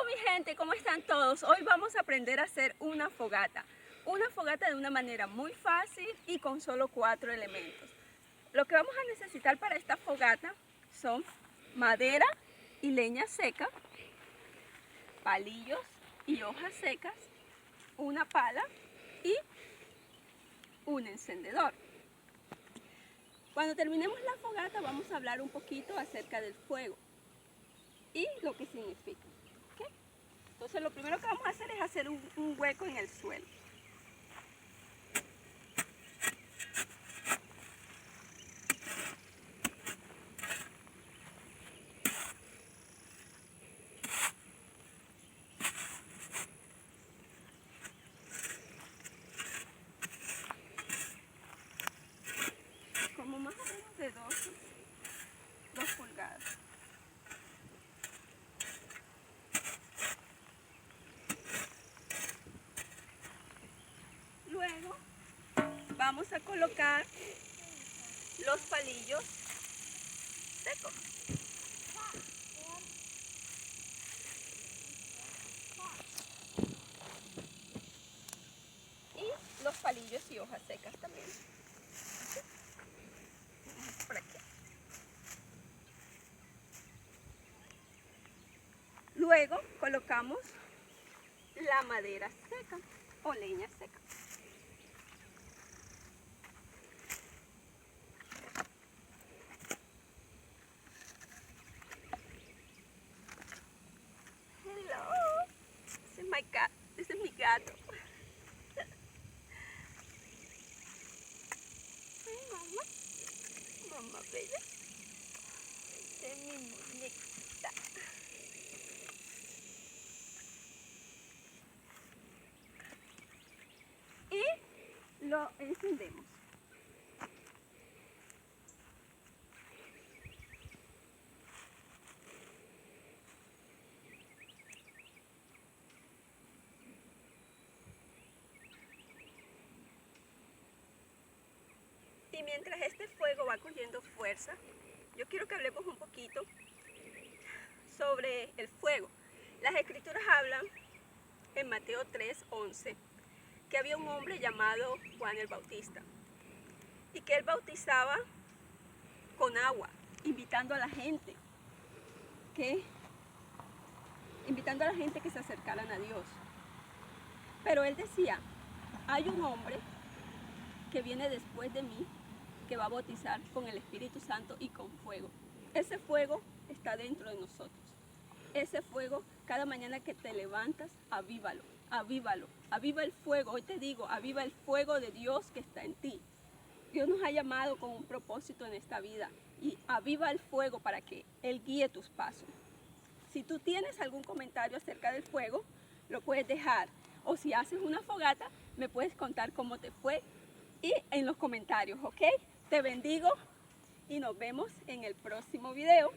mi gente, ¿cómo están todos? Hoy vamos a aprender a hacer una fogata. Una fogata de una manera muy fácil y con solo 4 elementos. Lo que vamos a necesitar para esta fogata son madera y leña seca, palillos y hojas secas, una pala y un encendedor. Cuando terminemos la fogata vamos a hablar un poquito acerca del fuego y lo que significa. ¿Okay? Entonces lo primero que vamos a hacer es hacer un hueco en el suelo. Como más o menos de 2 pulgadas. Luego vamos a colocar los palillos secos. Y los palillos y hojas secas también. Por aquí. Luego colocamos la madera seca o leña seca. Hello, ese es mi gato. Ay, mamá, mamá bella, esta es mi muñequita. Y lo encendemos. Y mientras este fuego va cogiendo fuerza, yo quiero que hablemos un poquito sobre el fuego. Las escrituras hablan en Mateo 3:11 que había un hombre llamado Juan el Bautista y que él bautizaba con agua, invitando a la gente que se acercaran a Dios. Pero él decía, hay un hombre que viene después de mí que va a bautizar con el Espíritu Santo y con fuego. Ese fuego está dentro de nosotros. Ese fuego, cada mañana que te levantas, avívalo, avívalo, aviva el fuego. Hoy te digo, aviva el fuego de Dios que está en ti. Dios nos ha llamado con un propósito en esta vida y aviva el fuego para que Él guíe tus pasos. Si tú tienes algún comentario acerca del fuego, lo puedes dejar. O si haces una fogata, me puedes contar cómo te fue y en los comentarios, ¿ok? Te bendigo y nos vemos en el próximo video.